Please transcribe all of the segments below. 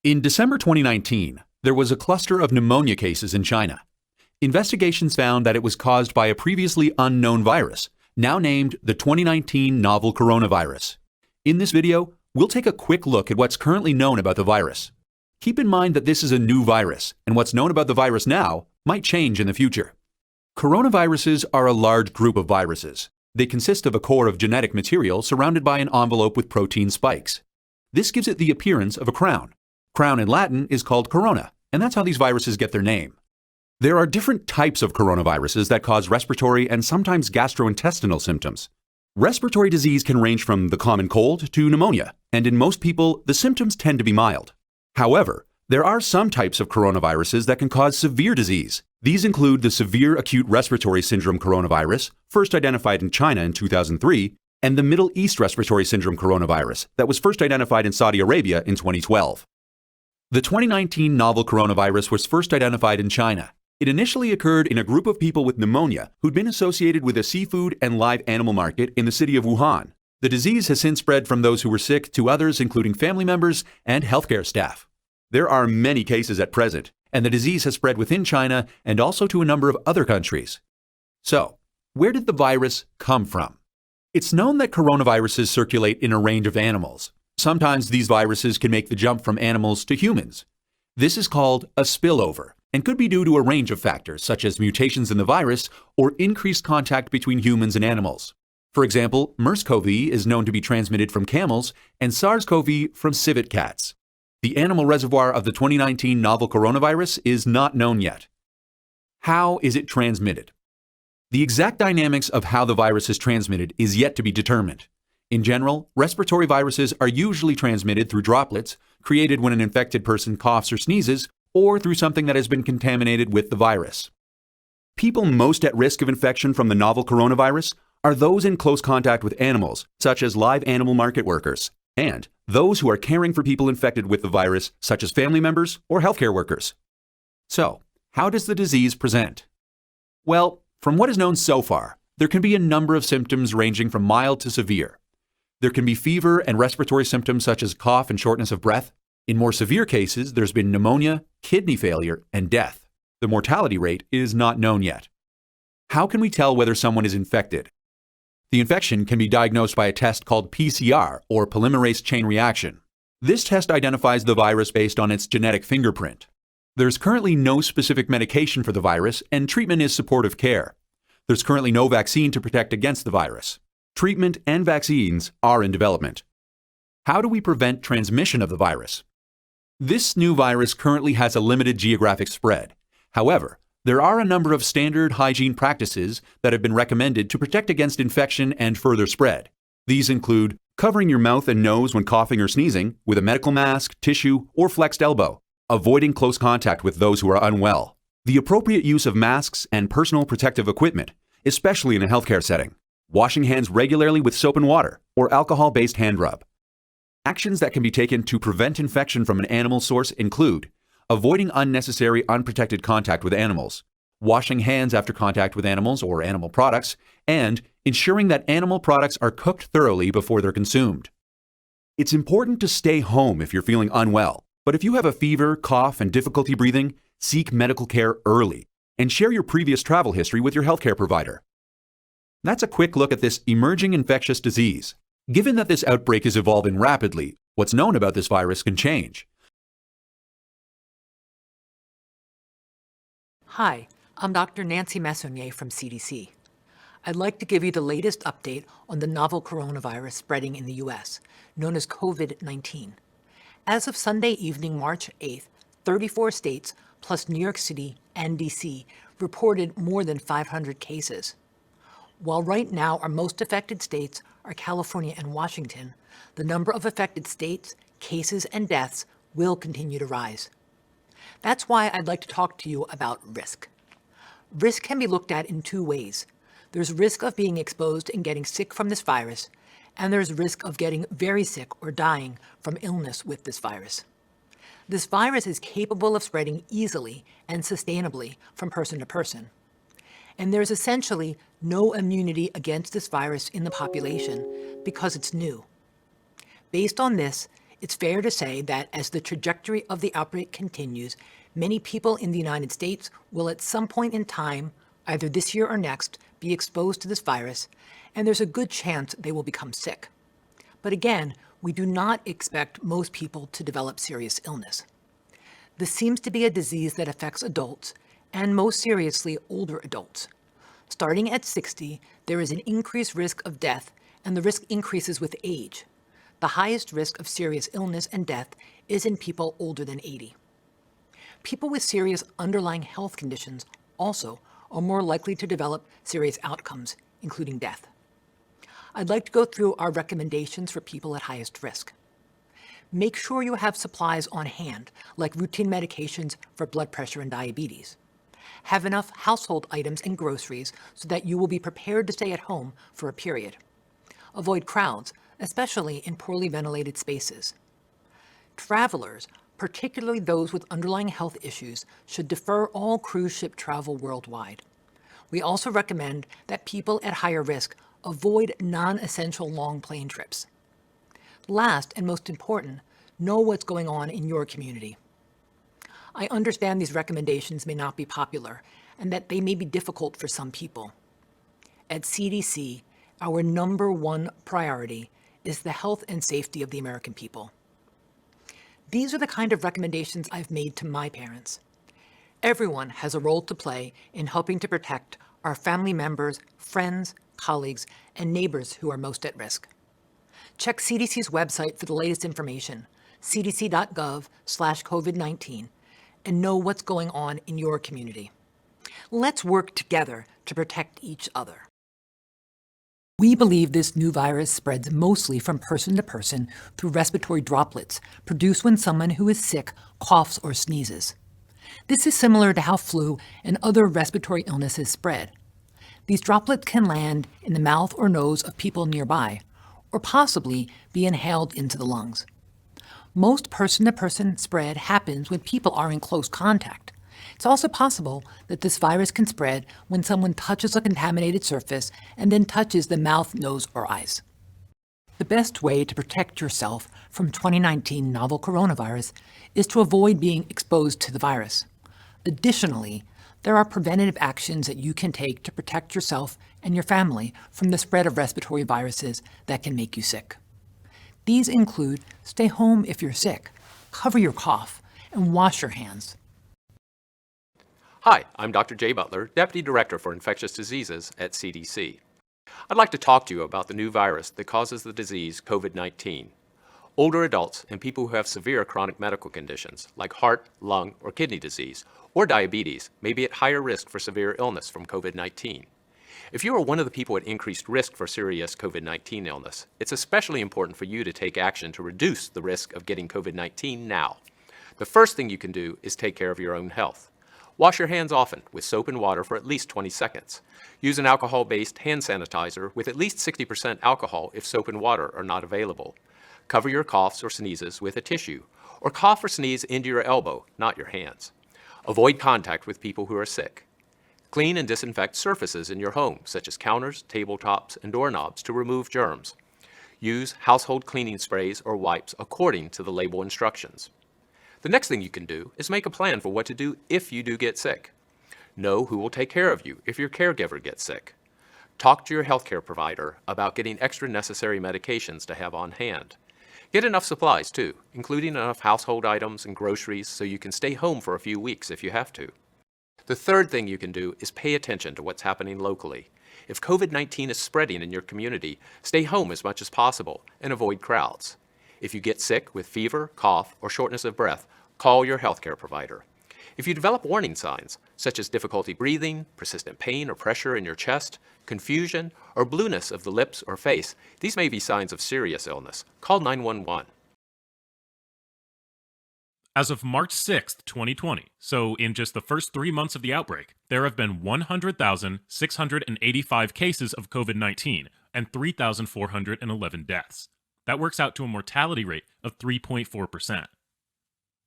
In December 2019, there was a cluster of pneumonia cases in China. Investigations found that it was caused by a previously unknown virus, now named the 2019 novel coronavirus. In this video, we'll take a quick look at what's currently known about the virus. Keep in mind that this is a new virus, and what's known about the virus now might change in the future. Coronaviruses are a large group of viruses. They consist of a core of genetic material surrounded by an envelope with protein spikes. This gives it the appearance of a crown. Crown in Latin is called corona, and that's how these viruses get their name. There are different types of coronaviruses that cause respiratory and sometimes gastrointestinal symptoms. Respiratory disease can range from the common cold to pneumonia, and in most people, the symptoms tend to be mild. However, there are some types of coronaviruses that can cause severe disease. These include the severe acute respiratory syndrome coronavirus, first identified in China in 2003, and the Middle East respiratory syndrome coronavirus that was first identified in Saudi Arabia in 2012. The 2019 novel coronavirus was first identified in China. It initially occurred in a group of people with pneumonia who'd been associated with a seafood and live animal market in the city of Wuhan. The disease has since spread from those who were sick to others, including family members and healthcare staff. There are many cases at present, and the disease has spread within China and also to a number of other countries. So, where did the virus come from? It's known that coronaviruses circulate in a range of animals. Sometimes these viruses can make the jump from animals to humans. This is called a spillover and could be due to a range of factors such as mutations in the virus or increased contact between humans and animals. For example, MERS-CoV is known to be transmitted from camels and SARS-CoV from civet cats. The animal reservoir of the 2019 novel coronavirus is not known yet. How is it transmitted? The exact dynamics of how the virus is transmitted is yet to be determined. In general, respiratory viruses are usually transmitted through droplets created when an infected person coughs or sneezes, or through something that has been contaminated with the virus. People most at risk of infection from the novel coronavirus are those in close contact with animals, such as live animal market workers, and those who are caring for people infected with the virus, such as family members or healthcare workers. So, how does the disease present? Well, from what is known so far, there can be a number of symptoms ranging from mild to severe. There can be fever and respiratory symptoms such as cough and shortness of breath. In more severe cases, there's been pneumonia, kidney failure, and death. The mortality rate is not known yet. How can we tell whether someone is infected? The infection can be diagnosed by a test called PCR, or polymerase chain reaction. This test identifies the virus based on its genetic fingerprint. There's currently no specific medication for the virus, and treatment is supportive care. There's currently no vaccine to protect against the virus. Treatment and vaccines are in development. How do we prevent transmission of the virus? This new virus currently has a limited geographic spread. However, there are a number of standard hygiene practices that have been recommended to protect against infection and further spread. These include covering your mouth and nose when coughing or sneezing with a medical mask, tissue, or flexed elbow, avoiding close contact with those who are unwell, the appropriate use of masks and personal protective equipment, especially in a healthcare setting, washing hands regularly with soap and water or alcohol-based hand rub. Actions that can be taken to prevent infection from an animal source include avoiding unnecessary unprotected contact with animals, washing hands after contact with animals or animal products, and ensuring that animal products are cooked thoroughly before they're consumed. It's important to stay home if you're feeling unwell, but if you have a fever, cough, and difficulty breathing, seek medical care early and share your previous travel history with your healthcare provider. That's a quick look at this emerging infectious disease. Given that this outbreak is evolving rapidly, what's known about this virus can change. Hi, I'm Dr. Nancy Messonnier from CDC. I'd like to give you the latest update on the novel coronavirus spreading in the U.S., known as COVID-19. As of Sunday evening, March 8th, 34 states, plus New York City and D.C., reported more than 500 cases. While right now our most affected states are California and Washington, the number of affected states, cases, and deaths will continue to rise. That's why I'd like to talk to you about risk. Risk can be looked at in two ways. There's risk of being exposed and getting sick from this virus, and there's risk of getting very sick or dying from illness with this virus. This virus is capable of spreading easily and sustainably from person to person. And there's essentially no immunity against this virus in the population because it's new. Based on this, it's fair to say that as the trajectory of the outbreak continues, many people in the United States will at some point in time, either this year or next, be exposed to this virus, and there's a good chance they will become sick. But again, we do not expect most people to develop serious illness. This seems to be a disease that affects adults, and most seriously, older adults. Starting at 60, there is an increased risk of death, and the risk increases with age. The highest risk of serious illness and death is in people older than 80. People with serious underlying health conditions also are more likely to develop serious outcomes, including death. I'd like to go through our recommendations for people at highest risk. Make sure you have supplies on hand, like routine medications for blood pressure and diabetes. Have enough household items and groceries so that you will be prepared to stay at home for a period. Avoid crowds, especially in poorly ventilated spaces. Travelers, particularly those with underlying health issues, should defer all cruise ship travel worldwide. We also recommend that people at higher risk avoid non-essential long plane trips. Last and most important, know what's going on in your community. I understand these recommendations may not be popular and that they may be difficult for some people. At CDC, our number one priority is the health and safety of the American people. These are the kind of recommendations I've made to my parents. Everyone has a role to play in helping to protect our family members, friends, colleagues, and neighbors who are most at risk. Check CDC's website for the latest information, cdc.gov/COVID-19, and know what's going on in your community. Let's work together to protect each other. We believe this new virus spreads mostly from person to person through respiratory droplets produced when someone who is sick coughs or sneezes. This is similar to how flu and other respiratory illnesses spread. These droplets can land in the mouth or nose of people nearby, or possibly be inhaled into the lungs. Most person-to-person spread happens when people are in close contact. It's also possible that this virus can spread when someone touches a contaminated surface and then touches the mouth, nose, or eyes. The best way to protect yourself from 2019 novel coronavirus is to avoid being exposed to the virus. Additionally, there are preventative actions that you can take to protect yourself and your family from the spread of respiratory viruses that can make you sick. These include stay home if you're sick, cover your cough, and wash your hands. Hi, I'm Dr. Jay Butler, Deputy Director for Infectious Diseases at CDC. I'd like to talk to you about the new virus that causes the disease COVID-19. Older adults and people who have severe chronic medical conditions like heart, lung, or kidney disease, or diabetes may be at higher risk for severe illness from COVID-19. If you are one of the people at increased risk for serious COVID-19 illness, it's especially important for you to take action to reduce the risk of getting COVID-19 now. The first thing you can do is take care of your own health. Wash your hands often with soap and water for at least 20 seconds. Use an alcohol-based hand sanitizer with at least 60% alcohol if soap and water are not available. Cover your coughs or sneezes with a tissue, or cough or sneeze into your elbow, not your hands. Avoid contact with people who are sick. Clean and disinfect surfaces in your home, such as counters, tabletops, and doorknobs to remove germs. Use household cleaning sprays or wipes according to the label instructions. The next thing you can do is make a plan for what to do if you do get sick. Know who will take care of you if your caregiver gets sick. Talk to your healthcare provider about getting extra necessary medications to have on hand. Get enough supplies too, including enough household items and groceries so you can stay home for a few weeks if you have to. The third thing you can do is pay attention to what's happening locally. If COVID-19 is spreading in your community, stay home as much as possible and avoid crowds. If you get sick with fever, cough, or shortness of breath, call your healthcare provider. If you develop warning signs, such as difficulty breathing, persistent pain or pressure in your chest, confusion, or blueness of the lips or face, these may be signs of serious illness. Call 911. As of March 6th, 2020, so in just the first 3 months of the outbreak, there have been 100,685 cases of COVID-19 and 3,411 deaths. That works out to a mortality rate of 3.4%.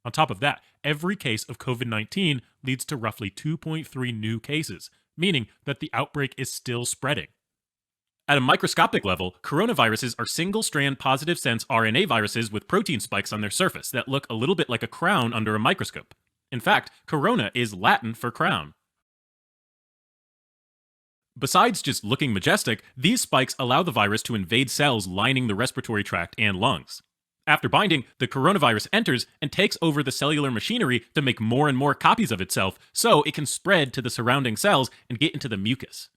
On top of that, every case of COVID-19 leads to roughly 2.3 new cases, meaning that the outbreak is still spreading. At a microscopic level, coronaviruses are single-strand positive-sense RNA viruses with protein spikes on their surface that look a little bit like a crown under a microscope. In fact, corona is Latin for crown. Besides just looking majestic, these spikes allow the virus to invade cells lining the respiratory tract and lungs. After binding, the coronavirus enters and takes over the cellular machinery to make more and more copies of itself so it can spread to the surrounding cells and get into the mucus.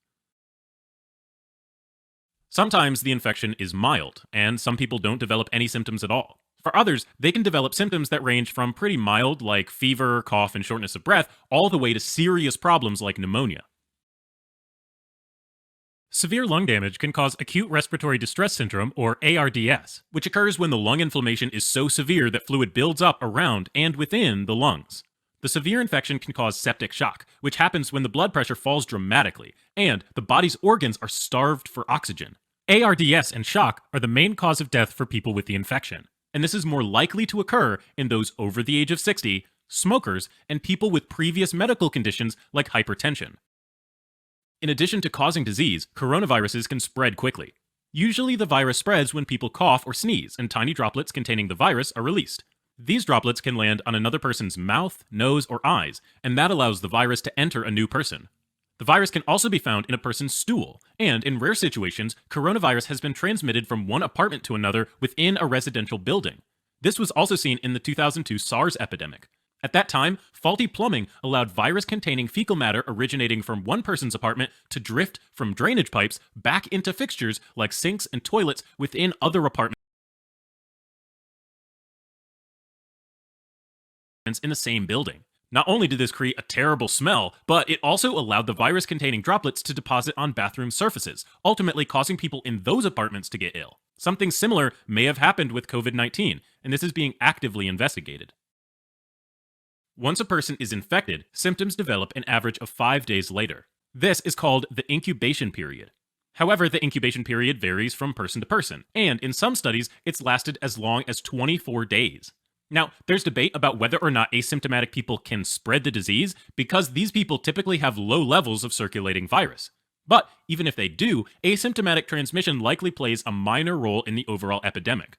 Sometimes the infection is mild, and some people don't develop any symptoms at all. For others, they can develop symptoms that range from pretty mild, like fever, cough, and shortness of breath, all the way to serious problems like pneumonia. Severe lung damage can cause acute respiratory distress syndrome, or ARDS, which occurs when the lung inflammation is so severe that fluid builds up around and within the lungs. The severe infection can cause septic shock, which happens when the blood pressure falls dramatically, and the body's organs are starved for oxygen. ARDS and shock are the main cause of death for people with the infection, and this is more likely to occur in those over the age of 60, smokers, and people with previous medical conditions like hypertension. In addition to causing disease, coronaviruses can spread quickly. Usually the virus spreads when people cough or sneeze, and tiny droplets containing the virus are released. These droplets can land on another person's mouth, nose, or eyes, and that allows the virus to enter a new person. The virus can also be found in a person's stool, and in rare situations, coronavirus has been transmitted from one apartment to another within a residential building. This was also seen in the 2002 SARS epidemic. At that time, faulty plumbing allowed virus-containing fecal matter originating from one person's apartment to drift from drainage pipes back into fixtures like sinks and toilets within other apartments in the same building. Not only did this create a terrible smell, but it also allowed the virus-containing droplets to deposit on bathroom surfaces, ultimately causing people in those apartments to get ill. Something similar may have happened with COVID-19, and this is being actively investigated. Once a person is infected, symptoms develop an average of 5 days later. This is called the incubation period. However, the incubation period varies from person to person, and in some studies, it's lasted as long as 24 days. Now, there's debate about whether or not asymptomatic people can spread the disease, because these people typically have low levels of circulating virus. But even if they do, asymptomatic transmission likely plays a minor role in the overall epidemic.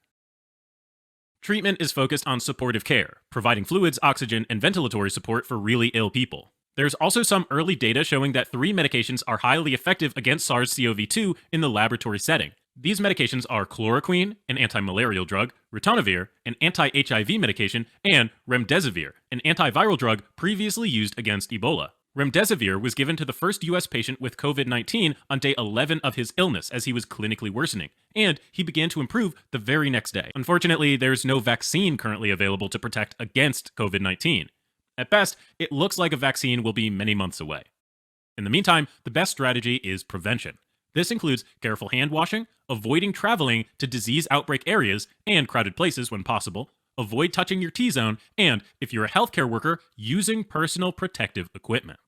Treatment is focused on supportive care, providing fluids, oxygen, and ventilatory support for really ill people. There's also some early data showing that 3 medications are highly effective against SARS-CoV-2 in the laboratory setting. These medications are chloroquine, an anti-malarial drug, ritonavir, an anti-HIV medication, and remdesivir, an antiviral drug previously used against Ebola. Remdesivir was given to the first US patient with COVID-19 on day 11 of his illness as he was clinically worsening, and he began to improve the very next day. Unfortunately, there's no vaccine currently available to protect against COVID-19. At best, it looks like a vaccine will be many months away. In the meantime, the best strategy is prevention. This includes careful hand washing, avoiding traveling to disease outbreak areas and crowded places when possible, avoid touching your T-zone, and, if you're a healthcare worker, using personal protective equipment.